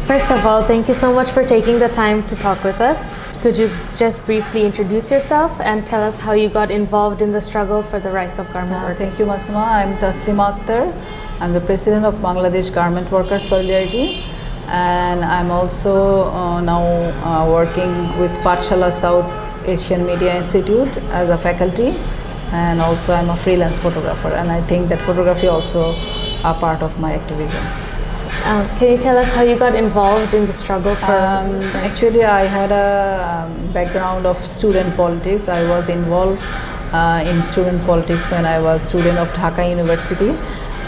First of all, thank you so much for taking the time to talk with us. Could you just briefly introduce yourself and tell us how you got involved in the struggle for the rights of garment workers? Thank you, Masuma. I'm Taslima Akhter. I'm the president of Bangladesh Garment Workers Solidarity, and I'm also now working with Pathshala South Asian Media Institute as a faculty, and also I'm a freelance photographer, and I think that photography also a part of my activism. Can you tell us how you got involved in the struggle for Actually, I had a background of student politics. I was involved in student politics when I was student of Dhaka University,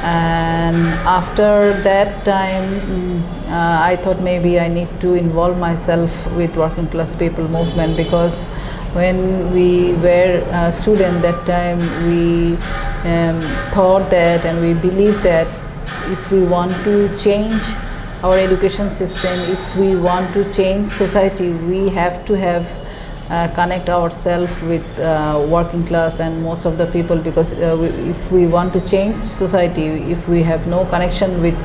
and after that time I thought maybe I need to involve myself with working class people movement, because when we were a student that time we thought that, and we believed that if we want to change our education system, if we want to change society, we have to have connect ourselves with working class and most of the people, because if we want to change society, if we have no connection with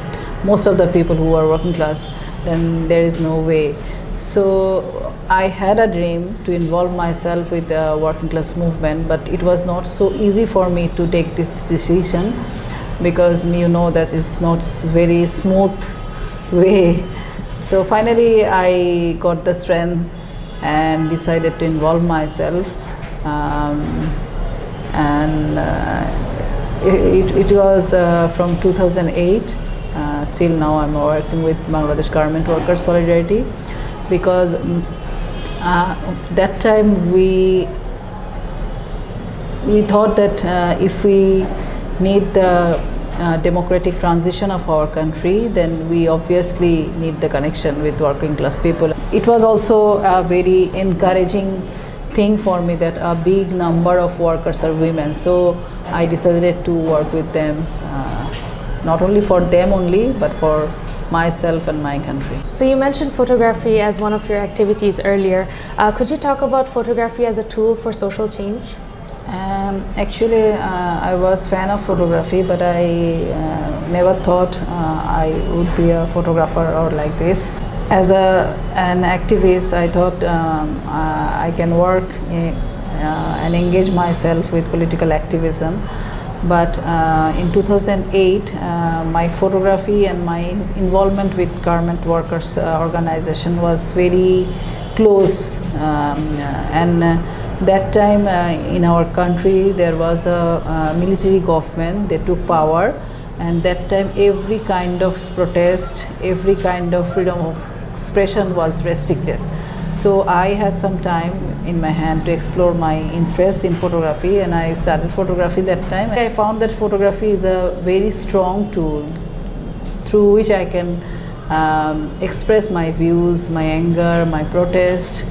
most of the people who are working class, then there is no way. So I had a dream to involve myself with the working class movement, but it was not so easy for me to take this decision, because you know that it's not very smooth way. So finally I got the strength and decided to involve myself, and it was from 2008 still now I'm working with Bangladesh Garment Workers Solidarity, because that time we thought that if we need the democratic transition of our country, then we obviously need the connection with working class people. It was also a very encouraging thing for me that a big number of workers are women, so I decided to work with them, not only for them only, but for myself and my country. So you mentioned photography as one of your activities earlier. Could you talk about photography as a tool for social change? Actually, I was fan of photography, but I never thought I would be a photographer or like this. As an activist, I thought I can work and engage myself with political activism. But in 2008, my photography and my involvement with garment workers organization was very close, and that time in our country there was a military government. They took power, and that time every kind of protest, every kind of freedom of expression was restricted. So I had some time in my hand to explore my interest in photography, and I started photography that time. I found that photography is a very strong tool through which I can express my views, my anger, my protest,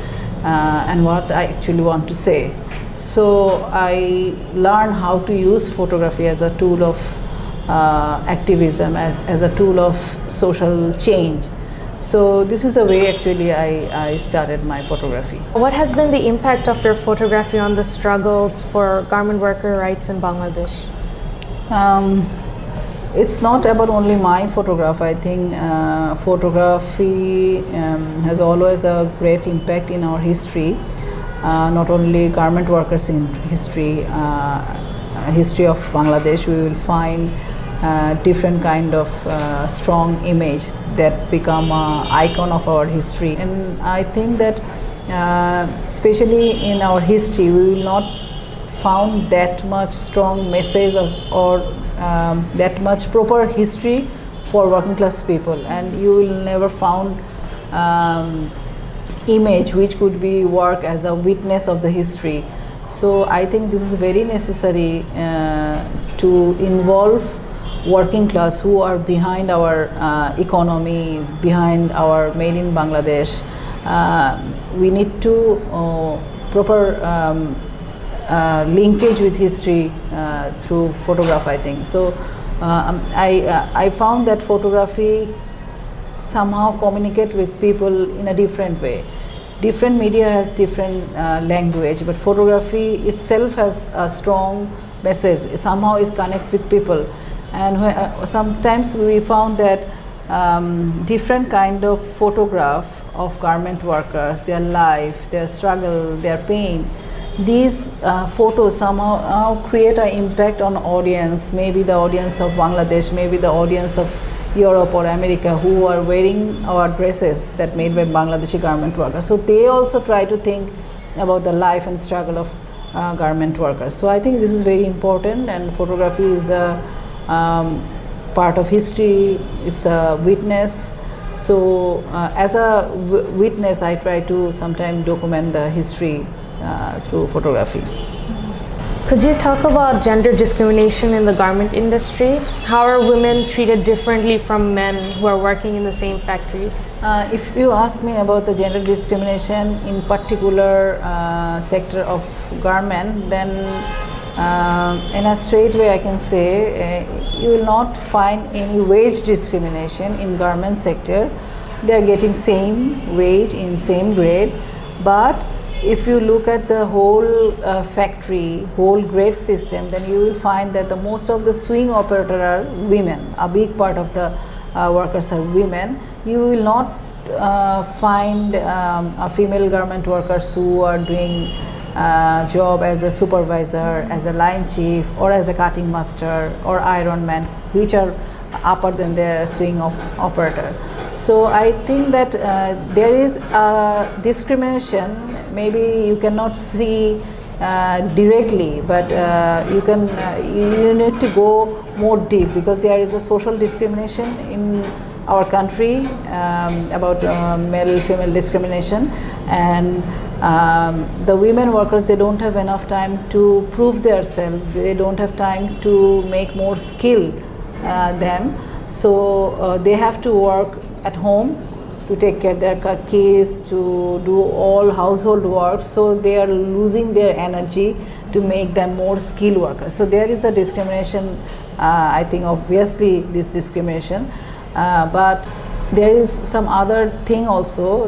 and what I actually want to say. So I learned how to use photography as a tool of activism, as a tool of social change. So this is the way actually I started my photography. What has been the impact of your photography on the struggles for garment worker rights in Bangladesh? It's not about only my photograph. I think photography has always a great impact in our history, not only garment workers in history, history of Bangladesh. We will find different kind of strong image that become an icon of our history. And I think that especially in our history, we will not found that much strong message or that much proper history for working class people, and you will never found image which could be work as a witness of the history. So I think this is very necessary to involve working class who are behind our economy, behind our made in Bangladesh. We need to proper linkage with history through photograph, I think. So I found that photography somehow communicate with people in a different way. Different media has different language, but photography itself has a strong message. Somehow it connects with people. And sometimes we found that different kind of photograph of garment workers, their life, their struggle, their pain. These photos somehow create an impact on audience, maybe the audience of Bangladesh, maybe the audience of Europe or America, who are wearing our dresses that made by Bangladeshi garment workers. So they also try to think about the life and struggle of garment workers. So I think this is very important, and photography is a part of history. It's a witness. So as a witness, I try to sometimes document the history through photography. Could you talk about gender discrimination in the garment industry? How are women treated differently from men who are working in the same factories? If you ask me about the gender discrimination in particular sector of garment, then in a straight way I can say you will not find any wage discrimination in garment sector. They are getting same wage in same grade, but if you look at the whole factory, whole grade system, then you will find that the most of the swing operator are women. A big part of the workers are women. You will not find a female garment workers who are doing job as a supervisor, as a line chief, or as a cutting master or iron man, which are upper than the swing operator. So I think that there is a discrimination. Maybe you cannot see directly, but you need to go more deep, because there is a social discrimination in our country about male-female discrimination, and the women workers, they don't have enough time to prove themselves. They don't have time to make more skill them. So they have to work at home to take care of their kids, to do all household work. So they are losing their energy to make them more skilled workers. So there is a discrimination. I think obviously this discrimination, but there is some other thing also.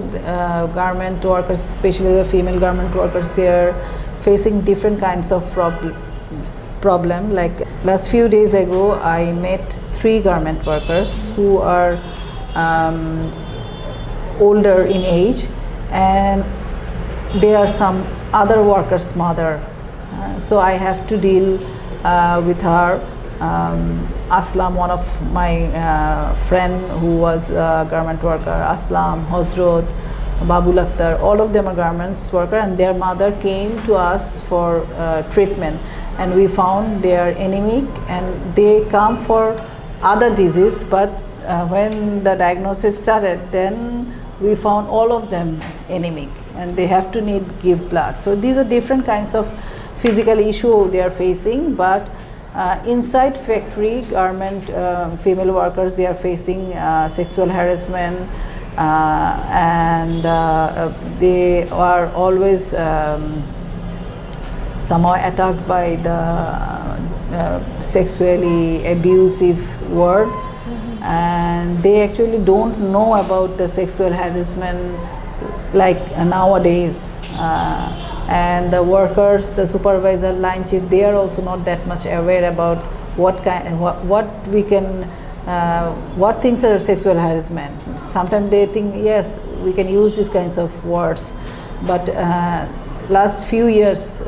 Garment workers, especially the female garment workers, they are facing different kinds of problem. Like last few days ago, I met 3 garment workers who are older in age, and they are some other workers' mother. So I have to deal with her. Aslam, one of my friend who was a garment worker, Aslam, Hosrot, Babul Akhter, all of them are garments worker, and their mother came to us for treatment, and we found they are anemic, and they come for other disease, but when the diagnosis started, then we found all of them anemic, and they have to give blood. So these are different kinds of physical issue they are facing, but inside factory garment female workers, they are facing sexual harassment, and they are always somehow attacked by the sexually abusive word. And they actually don't know about the sexual harassment like nowadays. And the workers, the supervisor, line chief, they are also not that much aware about what things are sexual harassment. Sometimes they think, yes, we can use these kinds of words, but last few years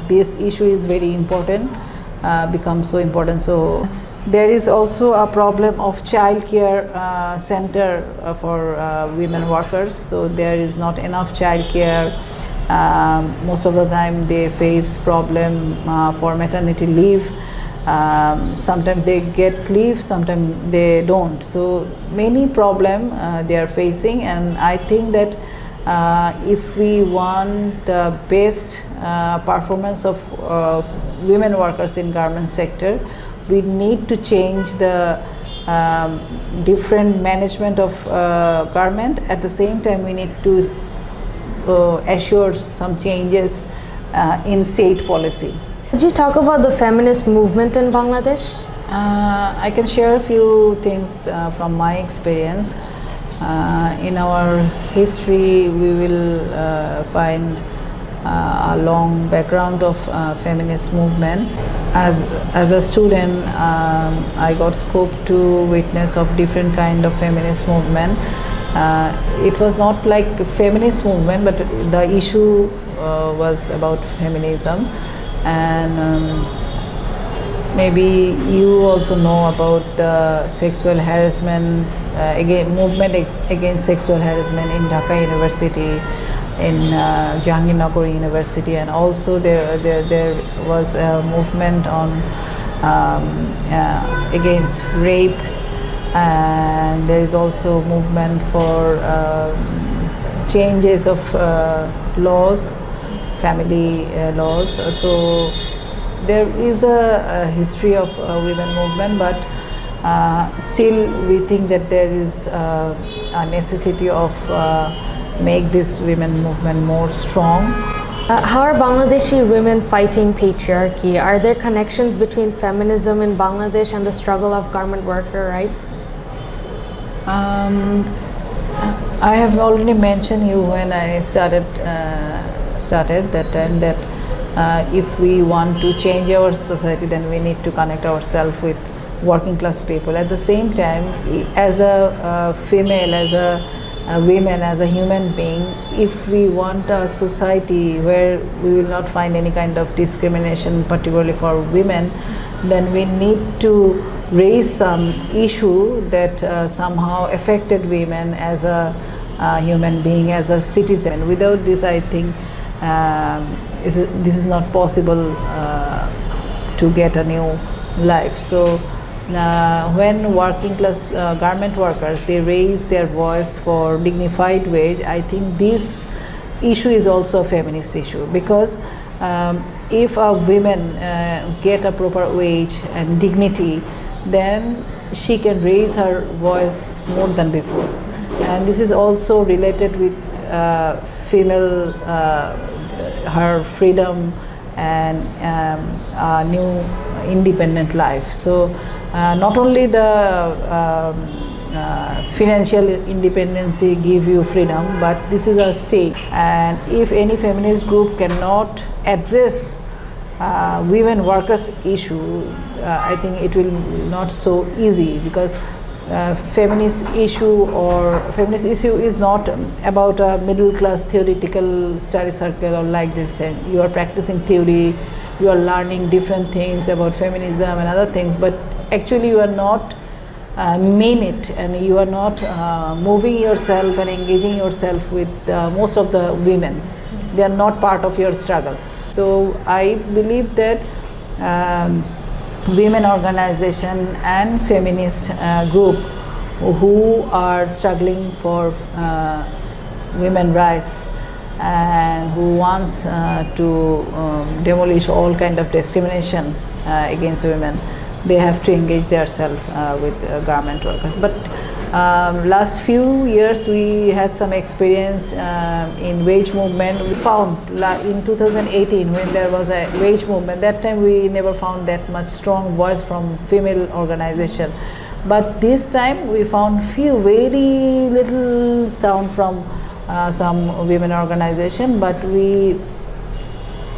this issue is very important, becomes so important. So there is also a problem of child care center for women workers. So there is not enough child care. Most of the time they face problem for maternity leave. Sometimes they get leave, sometimes they don't. So many problem they are facing, and I think that if we want the best performance of women workers in garment sector, we need to change the different management of garment. At the same time, we need to assure some changes in state policy. Could you talk about the feminist movement in Bangladesh? I can share a few things from my experience. In our history, we will find a long background of feminist movement. as a student, I got scope to witness of different kind of feminist movement. It was not like a feminist movement, but the issue was about feminism. And maybe you also know about the sexual harassment, movement against sexual harassment in Dhaka University, in Jahangirnagar University, and also there was a movement on against rape, and there is also movement for changes of laws, family laws. So there is a history of women movement, but still we think that there is a necessity of make this women movement more strong. How are Bangladeshi women fighting patriarchy? Are there connections between feminism in Bangladesh and the struggle of garment worker rights? I have already mentioned you when I started that time that if we want to change our society, then we need to connect ourselves with working class people. At the same time, as a female, as a women, as a human being, if we want a society where we will not find any kind of discrimination, particularly for women, then we need to raise some issue that somehow affected women as a human being, as a citizen. Without this, I think this is not possible to get a new life. So when working class garment workers, they raise their voice for dignified wage, I think this issue is also a feminist issue, because if a woman get a proper wage and dignity, then she can raise her voice more than before. And this is also related with female, her freedom and a new independent life. So not only the financial independence give you freedom, but this is a stake. And if any feminist group cannot address women workers issue, I think it will not so easy, because feminist issue is not about a middle class theoretical study circle or like this thing. You are practicing theory, you are learning different things about feminism and other things, but actually you are not mean it, and you are not moving yourself and engaging yourself with most of the women. They are not part of your struggle. So I believe that women organization and feminist group who are struggling for women rights and who wants to demolish all kind of discrimination against women, they have to engage themselves with garment workers. But last few years we had some experience in wage movement. We found in 2018, when there was a wage movement, that time we never found that much strong voice from female organization. But this time we found very little sound from some women organization. But we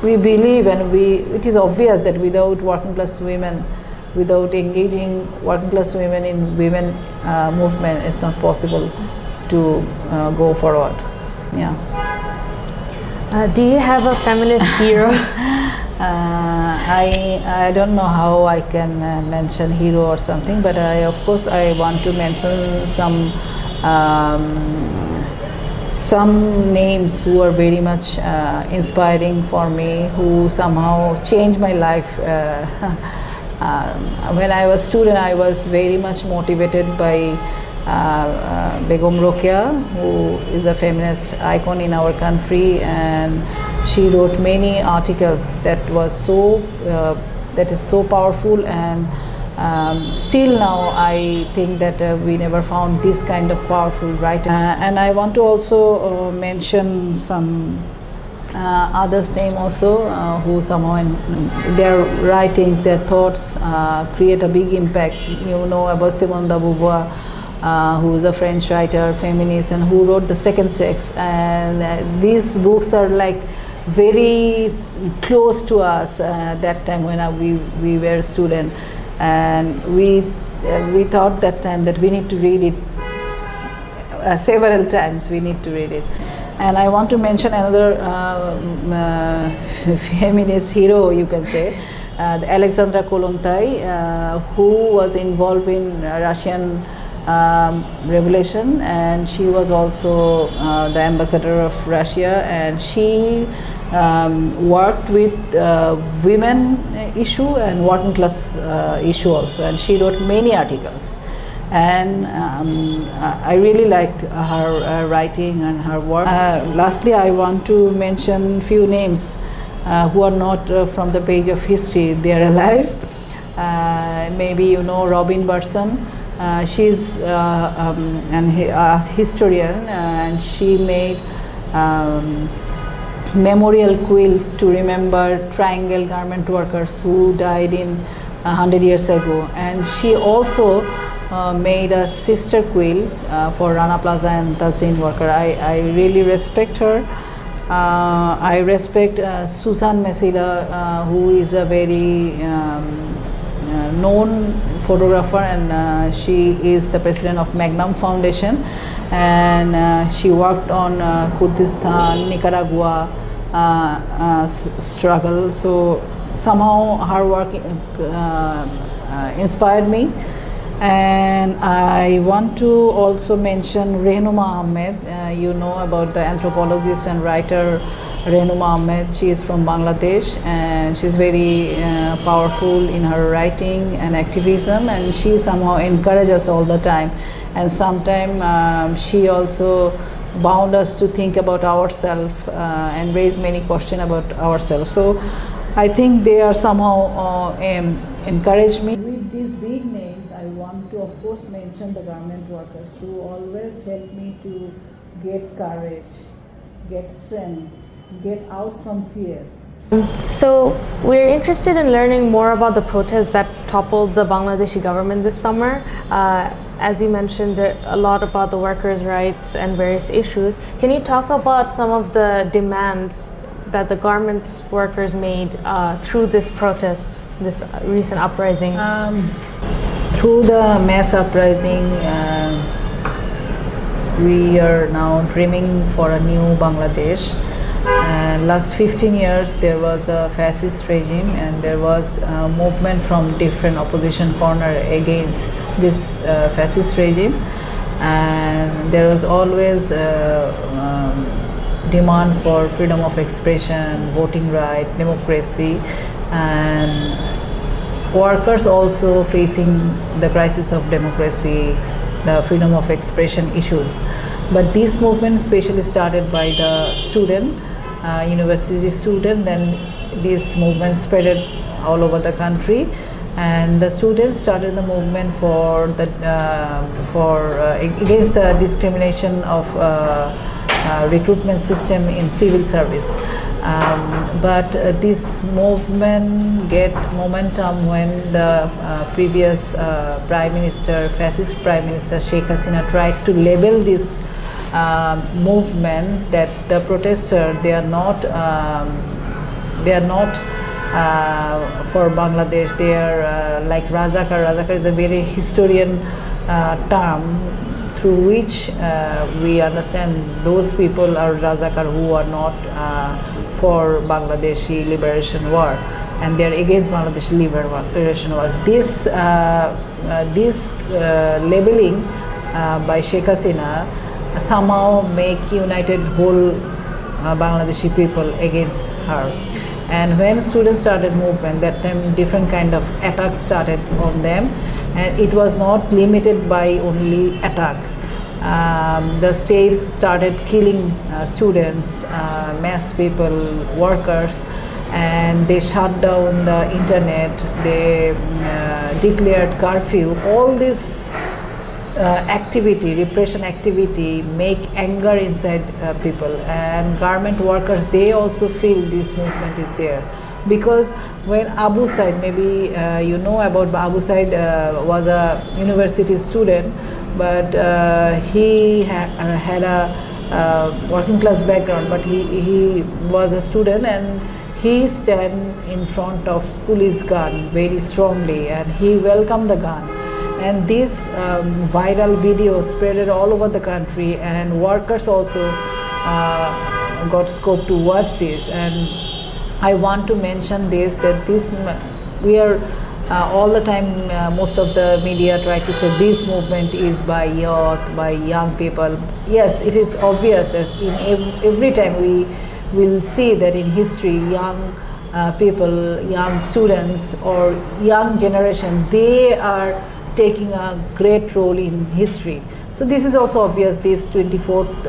believe, and it is obvious that without working class women, without engaging working class women in women movement, it's not possible to go forward. Yeah. Do you have a feminist hero? I don't know how I can mention hero or something, but of course I want to mention some names who are very much inspiring for me, who somehow changed my life. When I was a student, I was very much motivated by Begum Rokeya, who is a feminist icon in our country, and she wrote many articles that is so powerful. And still now I think that we never found this kind of powerful writing. And I want to also mention some others' name also, who somehow in their writings, their thoughts create a big impact. You know about Simone de Beauvoir, who is a French writer, feminist, and who wrote The Second Sex. And these books are like very close to us that time when we were student, and we thought that time that we need to read it several times. We need to read it. And I want to mention another feminist hero, you can say, the Alexandra Kollontai, who was involved in Russian revolution, and she was also the ambassador of Russia, and she worked with women issue and working class issue also, and she wrote many articles. And I really liked her writing and her work. Lastly, I want to mention few names who are not from the page of history. They are alive. Maybe you know Robin Burson. She's a historian, and she made memorial quilt to remember triangle garment workers who died in 100 years ago. And she also made a sister quilt for Rana Plaza and Tazreen worker. I really respect her. I respect Susan Mesila, who is a very known photographer, and she is the president of Magnum Foundation, and she worked on Kurdistan, Nicaragua struggle. So somehow her work inspired me. And I want to also mention Rehnuma Ahmed. You know about the anthropologist and writer Rehnuma Ahmed. She is from Bangladesh, and she's very powerful in her writing and activism, and she somehow encourages us all the time. And sometimes she also bound us to think about ourselves and raise many questions about ourselves. So I think they are somehow encouraged me. With these big names, I want to of course mention the garment workers who always help me to get courage, get strength, get out from fear. So we're interested in learning more about the protests that toppled the Bangladeshi government this summer. As you mentioned, a lot about the workers' rights and various issues. Can you talk about some of the demands that the garments workers made through this protest, this recent uprising? Through the mass uprising, we are now dreaming for a new Bangladesh. Last 15 years there was a fascist regime, and there was a movement from different opposition corner against this fascist regime, and there was always demand for freedom of expression, voting right, democracy, and workers also facing the crisis of democracy, the freedom of expression issues. But this movement especially started by the student, university student, then this movement spread all over the country, and the students started the movement for the against the discrimination of recruitment system in civil service. But this movement get momentum when the previous Prime Minister, fascist Prime Minister Sheikh Hasina, tried to label this movement that the protesters they are not for Bangladesh. They are like Razakar. Razakar is a very historian term through which we understand those people are Razakar who are not for Bangladeshi liberation war, and they are against Bangladeshi liberation war. This labeling by Sheikh Hasina somehow make united whole Bangladeshi people against her. And when students started movement, that time different kind of attacks started on them, and it was not limited by only attack. The states started killing students, mass people, workers, and they shut down the internet, they declared curfew. All this activity, repression activity, make anger inside people, and garment workers, they also feel this movement is there. Because when Abu Said, maybe you know about Abu Said, was a university student, but he had a working class background, but he was a student, and he stand in front of police gun very strongly, and he welcomed the gun. And this viral video spread all over the country, and workers also got scope to watch this. And I want to mention this, that this we are all the time, most of the media try to say this movement is by youth, by young people. Yes, it is obvious that in every time we will see that in history, young people, young students or young generation, they are taking a great role in history. So this is also obvious, this 24th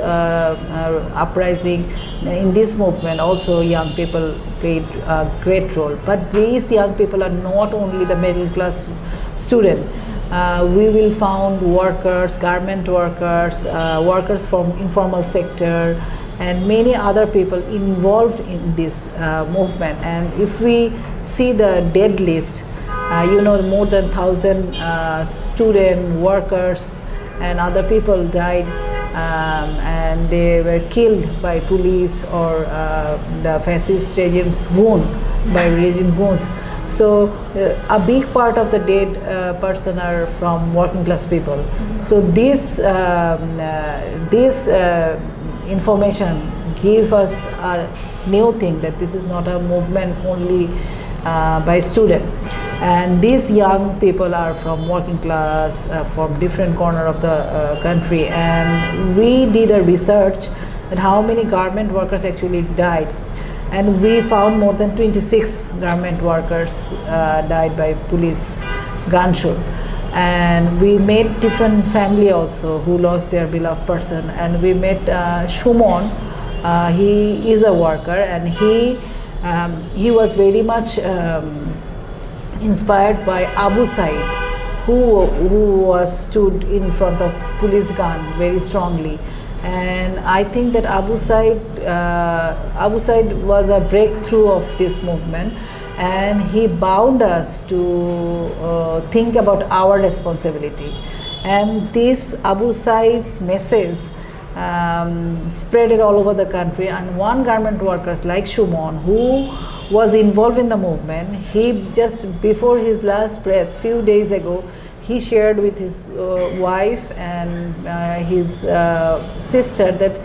uprising, in this movement also young people played a great role. But these young people are not only the middle class student. We will find workers, garment workers, workers from informal sector, and many other people involved in this movement. And if we see the dead list, more than 1,000 student workers and other people died, and they were killed by police or the fascist regime's regime goons. So a big part of the dead person are from working class people. So this information give us a new thing, that this is not a movement only by student. And these young people are from working class, from different corner of the country. And we did a research that how many garment workers actually died. And we found more than 26 garment workers died by police gunshot. And we met different family also who lost their beloved person. And we met Shumon. He is a worker, and he was very much inspired by Abu Said, who was stood in front of police gun very strongly. And I think that Abu Said was a breakthrough of this movement, and he bound us to think about our responsibility. And this Abu Said's message spread it all over the country. And one garment workers like Shumon, who was involved in the movement, he just before his last breath, few days ago, he shared with his wife and his sister that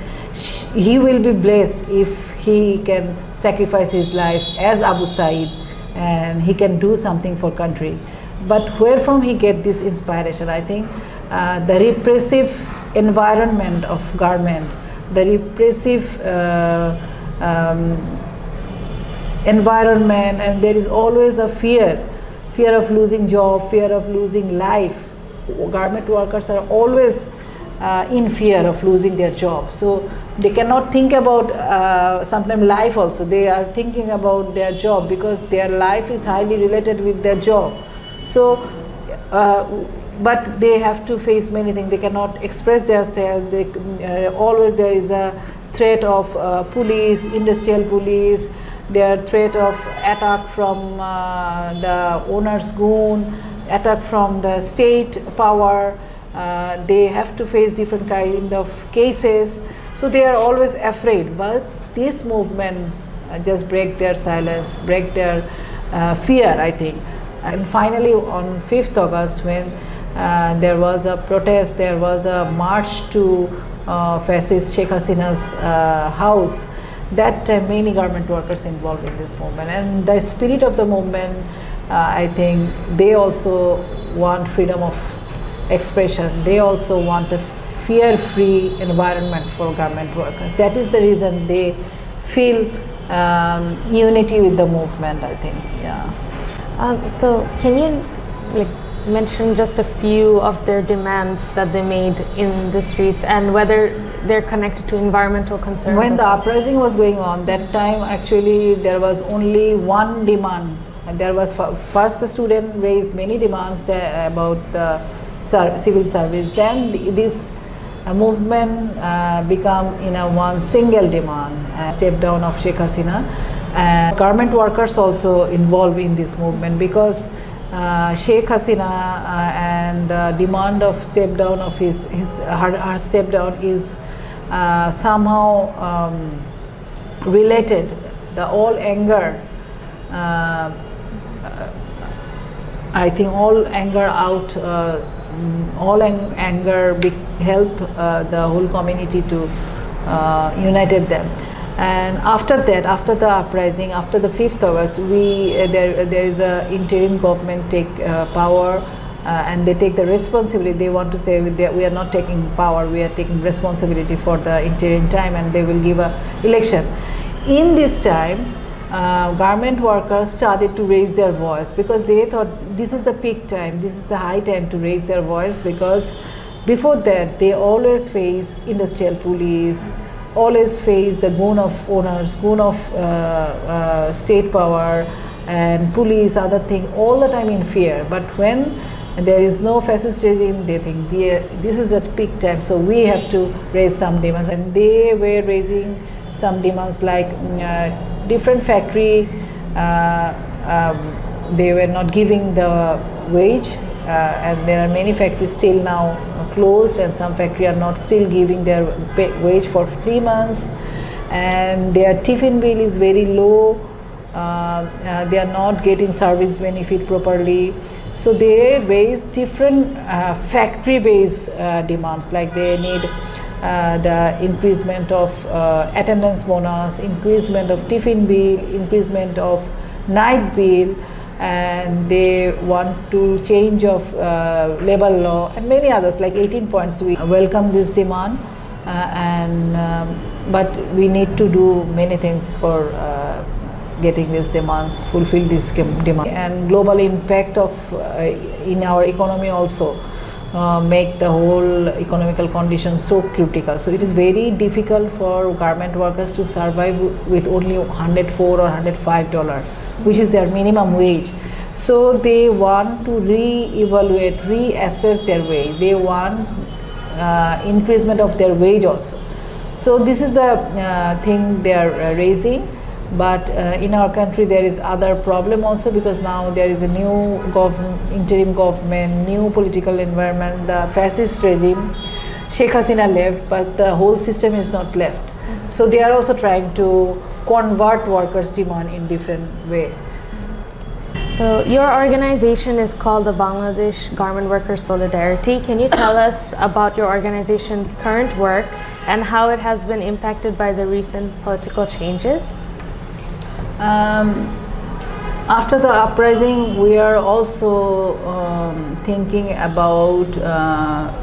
he will be blessed if he can sacrifice his life as Abu Said, and he can do something for country. But where from he get this inspiration? I think the repressive environment of garment, the repressive environment, and there is always a fear of losing job, fear of losing life. Garment workers are always in fear of losing their job, so they cannot think about sometimes life also. They are thinking about their job because their life is highly related with their job. So but they have to face many things. They cannot express themselves. Always there is a threat of police, industrial police. There are threat of attack from the owner's goon, attack from the state power. They have to face different kind of cases. So they are always afraid. But this movement just break their silence, break their fear, I think. And finally on 5th August, when there was a protest, there was a march to fascist Sheikh Hasina's house. That time many garment workers involved in this movement, and the spirit of the movement, I think they also want freedom of expression. They also want a fear-free environment for garment workers. That is the reason they feel unity with the movement, I think. Yeah. So can you mention just a few of their demands that they made in the streets, and whether they're connected to environmental concerns? When the uprising was going on, that time actually there was only one demand. And there was first the student raised many demands about the civil service. Then this movement become one single demand, step down of Sheikh Hasina. And garment workers also involved in this movement, because Sheikh Hasina and the demand of step down of her step down is somehow related the all anger. I think all anger out, anger help the whole community to united them. And after that, after the uprising, after the 5th August, there is a interim government take power, and they take the responsibility. They want to say we are not taking power, we are taking responsibility for the interim time, and they will give a election. In this time, garment workers started to raise their voice because they thought this is the peak time, this is the high time to raise their voice, because before that they always face industrial police, always face the goon of owners, goon of state power and police, other thing, all the time in fear. But when there is no fascist regime, they think this is the peak time, so we have to raise some demands. And they were raising some demands like different factory, they were not giving the wage, and there are many factories still now closed, and some factories are not still giving their wage for 3 months, and their tiffin bill is very low, they are not getting service benefit properly. So they raise different factory based demands, like they need the increasement of attendance bonus, increasement of tiffin bill, increasement of night bill, and they want to change of labor law and many others, like 18 points. We welcome this demand, but we need to do many things for getting these demands, fulfill this demand. And global impact of in our economy also make the whole economical conditions so critical. So it is very difficult for garment workers to survive with only $104 or $105, which is their minimum wage. So they want to re-evaluate, reassess their wage. They want increasement of their wage also. So this is the thing they are raising. But in our country there is other problem also, because now there is a new interim government, new political environment, the fascist regime. Sheikh Hasina left, but the whole system is not left. So they are also trying to convert workers' demand in different way. So your organization is called the Bangladesh Garment Workers Solidarity. Can you tell us about your organization's current work and how it has been impacted by the recent political changes? After the uprising, we are also thinking about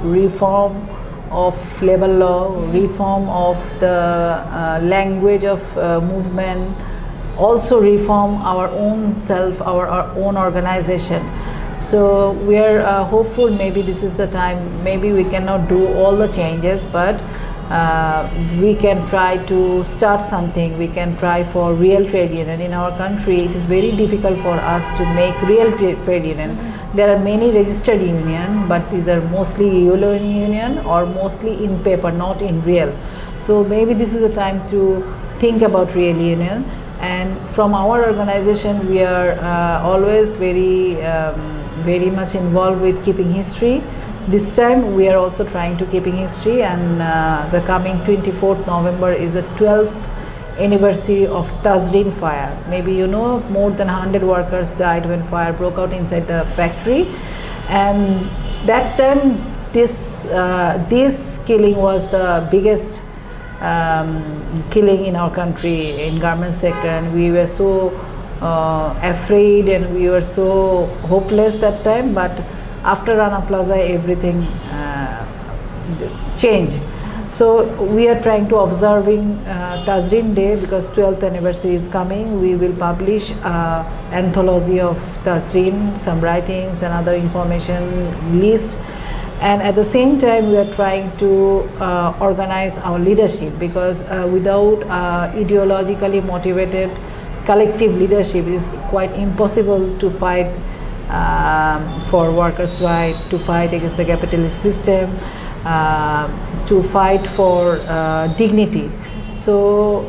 reform of labor law, reform of the language of movement, also reform our own self, our own organization. So we are hopeful maybe this is the time, maybe we cannot do all the changes, but we can try to start something. We can try for real trade union. In our country, it is very difficult for us to make real trade union. There are many registered union, but these are mostly yellow union or mostly in paper, not in real. So maybe this is a time to think about real union. And from our organization, we are always very much involved with keeping history. This time we are also trying to keeping history, and the coming 24th November is the 12th anniversary of Tazrin fire. Maybe you know, more than 100 workers died when fire broke out inside the factory, and that time this killing was the biggest killing in our country in garment sector, and we were so afraid and we were so hopeless that time. But after Rana Plaza, everything changed. So we are trying to observing Tazrin Day, because 12th anniversary is coming. We will publish anthology of Tazrin, some writings and other information list. And at the same time, we are trying to organize our leadership, because without ideologically motivated collective leadership, it is quite impossible to fight for workers' rights, to fight against the capitalist system, to fight for dignity. So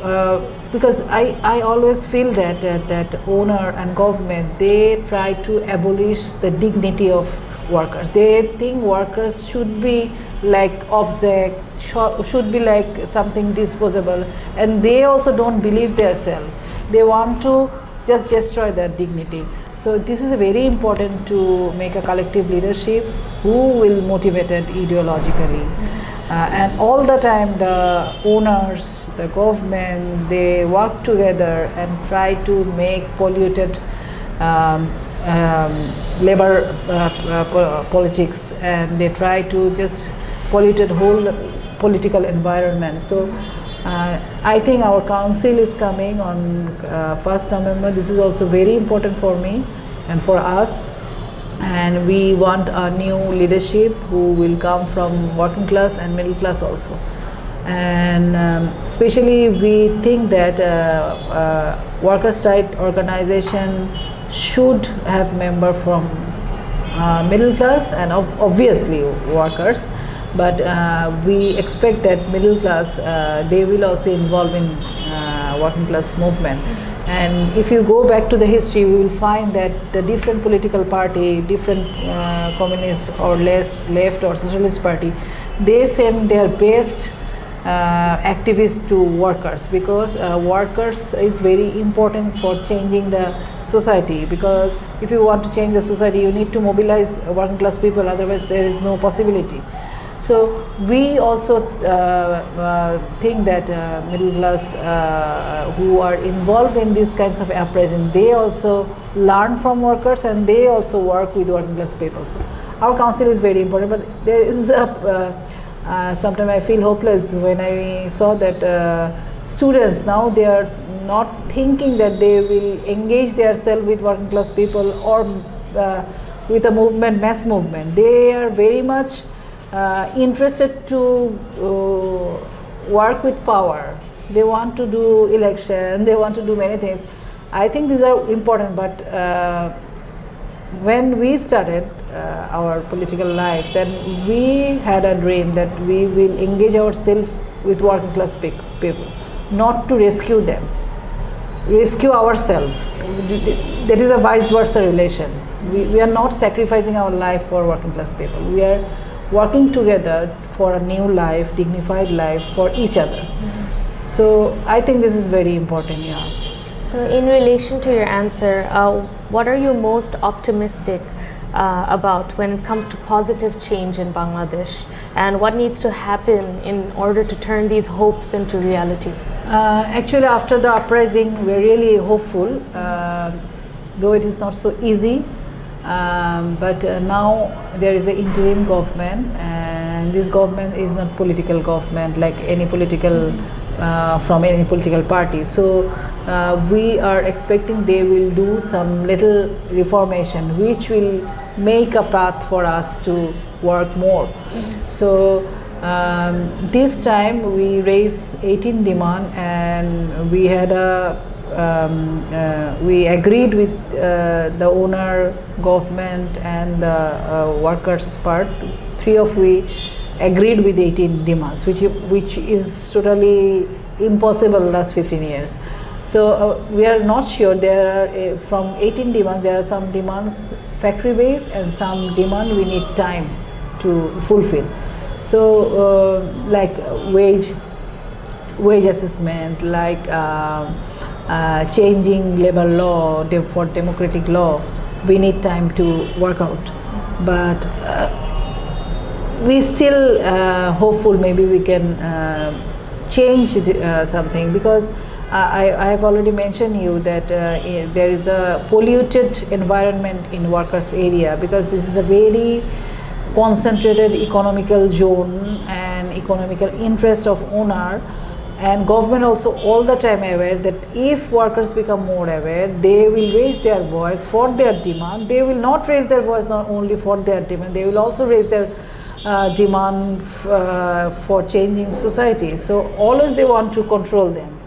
because I always feel that owner and government, they try to abolish the dignity of workers. They think workers should be like object, should be like something disposable, and they also don't believe themselves. They want to just destroy their dignity. So this is very important to make a collective leadership who will motivate it ideologically. And all the time the owners, the government, they work together and try to make polluted labor politics, and they try to just polluted whole political environment. So I think our council is coming on 1st November. This is also very important for me and for us, and we want a new leadership who will come from working class and middle class also. And especially we think that workers' right organization should have member from middle class and obviously workers, but we expect that middle class they will also involve in working class movement. And if you go back to the history, we will find that the different political party, different communist or left or socialist party, they send their best activists to workers, because workers is very important for changing the society. Because if you want to change the society, you need to mobilize working class people, otherwise there is no possibility. So we also think that middle class who are involved in these kinds of uprising, they also learn from workers and they also work with working class people. So our council is very important, but there is sometimes I feel hopeless when I saw that students now, they are not thinking that they will engage themselves with working class people or with a movement, mass movement. They are very much interested to work with power. They want to do election, they want to do many things. I think these are important, but when we started our political life, then we had a dream that we will engage ourselves with working class people, not to rescue them, rescue ourselves. There is a vice versa relation. We are not sacrificing our life for working class people. We are working together for a new life, dignified life for each other. So I think this is very important. Yeah. So in relation to your answer, what are you most optimistic about when it comes to positive change in Bangladesh, and what needs to happen in order to turn these hopes into reality? Actually, after the uprising, we're really hopeful, though it is not so easy. But now there is an interim government, and this government is not political government like any political from any political party. So we are expecting they will do some little reformation which will make a path for us to work more. So this time we raised 18 demand, and we had a we agreed with the owner, government and the workers part. Three of we agreed with 18 demands, which is totally impossible last 15 years. So we are not sure. There are from 18 demands, there are some demands factory based and some demand we need time to fulfill. So like wage assessment, like changing labor law for democratic law, we need time to work out. But we still hopeful maybe we can change something, because I have already mentioned you that there is a polluted environment in workers area, because this is a very concentrated economical zone and economical interest of owner. And government also all the time aware that if workers become more aware, they will raise their voice for their demand. They will not raise their voice not only for their demand, they will also raise their demand for changing society. So always they want to control them.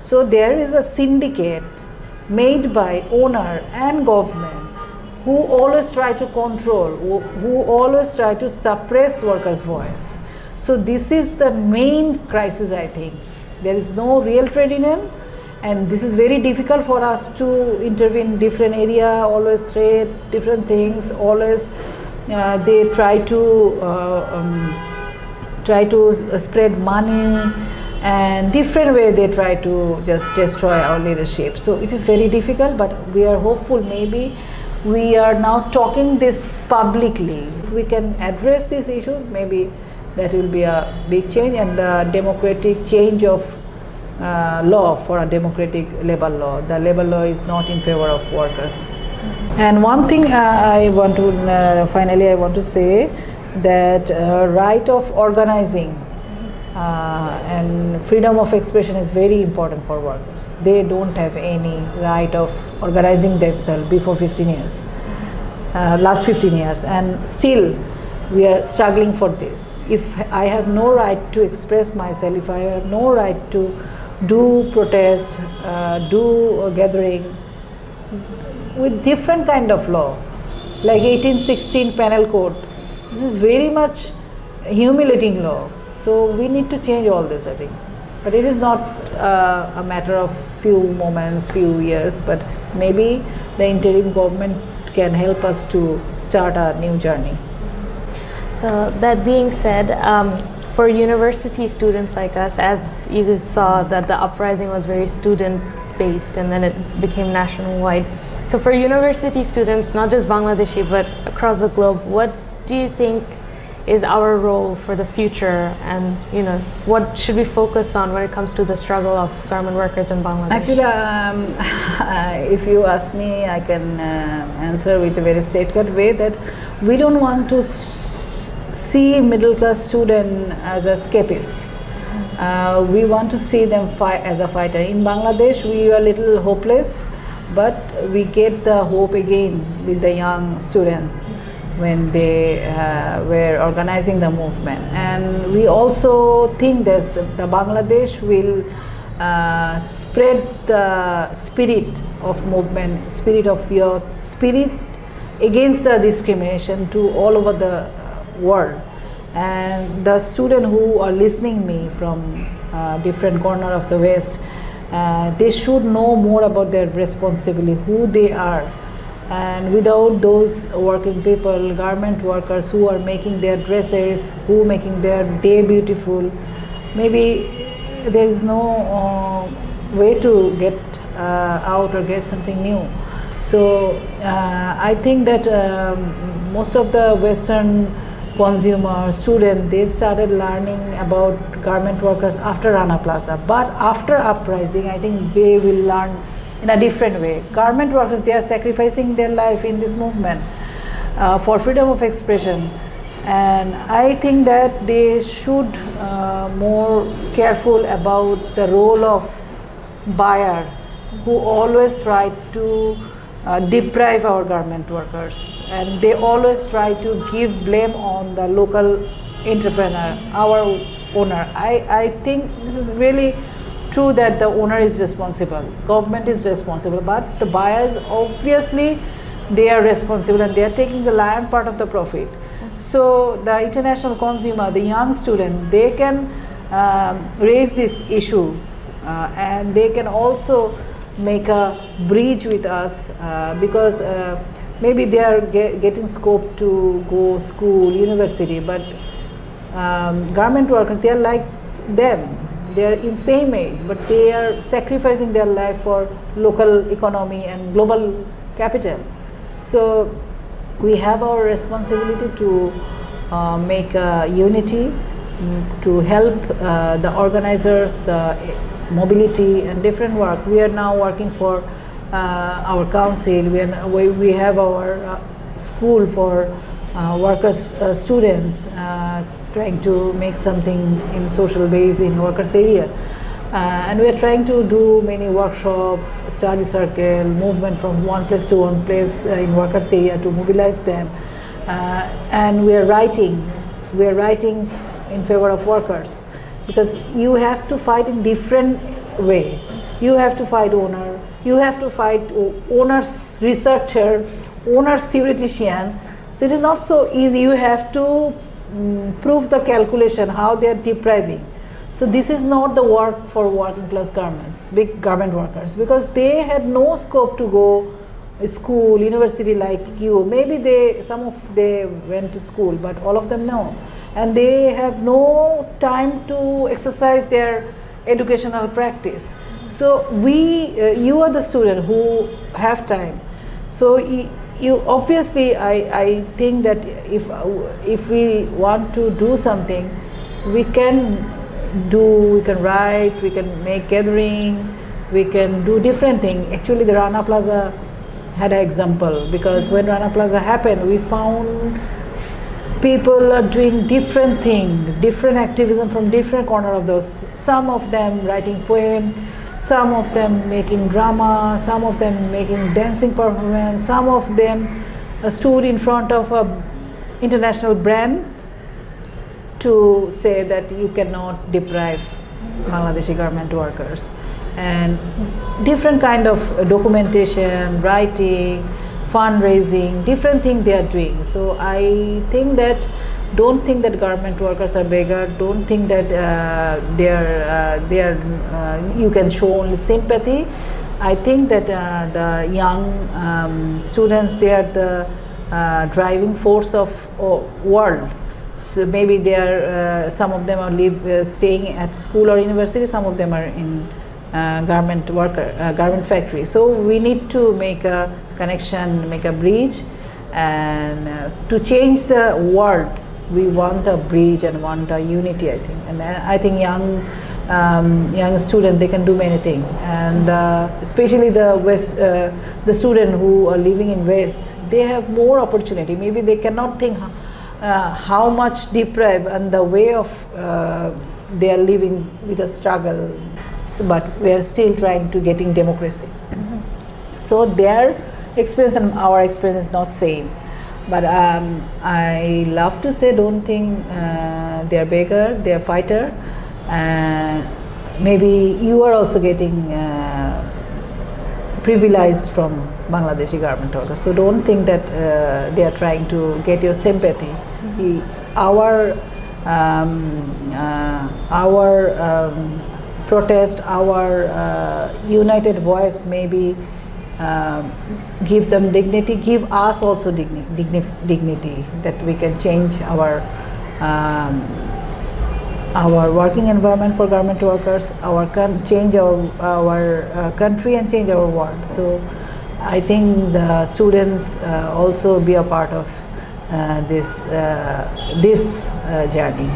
So there is a syndicate made by owner and government who always try to control, who always try to suppress workers' voice. So this is the main crisis, I think. There is no real trade union, and this is very difficult for us to intervene in different area, always trade different things, always they try to try to spread money, and different way they try to just destroy our leadership. So it is very difficult, but we are hopeful. Maybe we are now talking this publicly. If we can address this issue, maybe that will be a big change, and the democratic change of law for a democratic labor law. The labor law is not in favor of workers. And one thing I want to finally I want to say that right of organizing and freedom of expression is very important for workers. They don't have any right of organizing themselves before 15 years, last 15 years, and still we are struggling for this. If I have no right to express myself, if I have no right to do protest, do gathering with different kind of law, like 1816 penal code, this is very much humiliating law. So we need to change all this, I think. But it is not a matter of few moments, few years, but maybe the interim government can help us to start a new journey. So that being said, for university students like us, as you saw that the uprising was very student-based and then it became nationwide. So for university students, not just Bangladeshi, but across the globe, what do you think is our role for the future, and what should we focus on when it comes to the struggle of garment workers in Bangladesh? Actually, if you ask me, I can answer with a very straight-cut way that we don't want to see middle-class student as a escapist. We want to see them fight as a fighter. In Bangladesh, we were a little hopeless, but we get the hope again with the young students when they were organizing the movement. And we also think that the Bangladesh will spread the spirit of movement, spirit of youth, spirit against the discrimination to all over the world. And the students who are listening me from different corner of the West, they should know more about their responsibility, who they are. And without those working people, garment workers who are making their dresses, who are making their day beautiful, maybe there is no way to get out or get something new. So I think that most of the Western consumer students, they started learning about garment workers after Rana Plaza. But after uprising, I think they will learn in a different way. Garment workers, they are sacrificing their life in this movement for freedom of expression. And I think that they should more careful about the role of buyer who always try to deprive our garment workers, and they always try to give blame on the local entrepreneur, our owner. I think this is really true that the owner is responsible, government is responsible, but the buyers, obviously they are responsible and they are taking the lion part of the profit. So the international consumer, the young student, they can raise this issue and they can also make a bridge with us because maybe they are getting scope to go school, university, but garment workers, they are like them. They are in same age, but they are sacrificing their life for local economy and global capital. So we have our responsibility to make a unity, to help the organizers, the mobility and different work. We are now working for our council. We have our school for workers, students, trying to make something in social base in workers area. And we are trying to do many workshop, study circle, movement from one place to one place in workers area to mobilize them. And we are writing in favor of workers, because you have to fight in different way. You have to fight owner, you have to fight owner's researcher, owner's theoretician. So it is not so easy. You have to prove the calculation how they are depriving. So this is not the work for working class garments, big garment workers, because they had no scope to go school, university like you. Maybe some of they went to school, but all of them no. and they have no time to exercise their educational practice. So you are the student who have time. So you obviously, I think that if we want to do something, we can write, we can make gathering, we can do different things. Actually, the Rana Plaza had an example, because when Rana Plaza happened, we found people are doing different things, different activism from different corner of those. Some of them writing poem, some of them making drama, some of them making dancing performance, some of them stood in front of a international brand to say that you cannot deprive Bangladeshi garment workers, and different kind of documentation, writing, fundraising, different things they are doing. So I think that, don't think that garment workers are beggar, don't think that you can show only sympathy. I think that the young students, they are the driving force of world. So maybe they are, some of them are staying at school or university, some of them are in garment factory. So we need to make a connection, make a bridge, and to change the world, we want a bridge and want a unity, I think. And I think young students, they can do many things, and especially the student who are living in West, they have more opportunity. Maybe they cannot think how much deprived and the way of they are living with a struggle, but we are still trying to getting democracy. So their experience and our experience is not same. But I love to say, don't think they are beggar, they are fighter. Maybe you are also getting privileged from Bangladeshi garment workers. So don't think that they are trying to get your sympathy. Our protest, our united voice, maybe give them dignity, give us also dignity, that we can change our working environment for garment workers, change our country and change our world. So I think the students also be a part of this journey.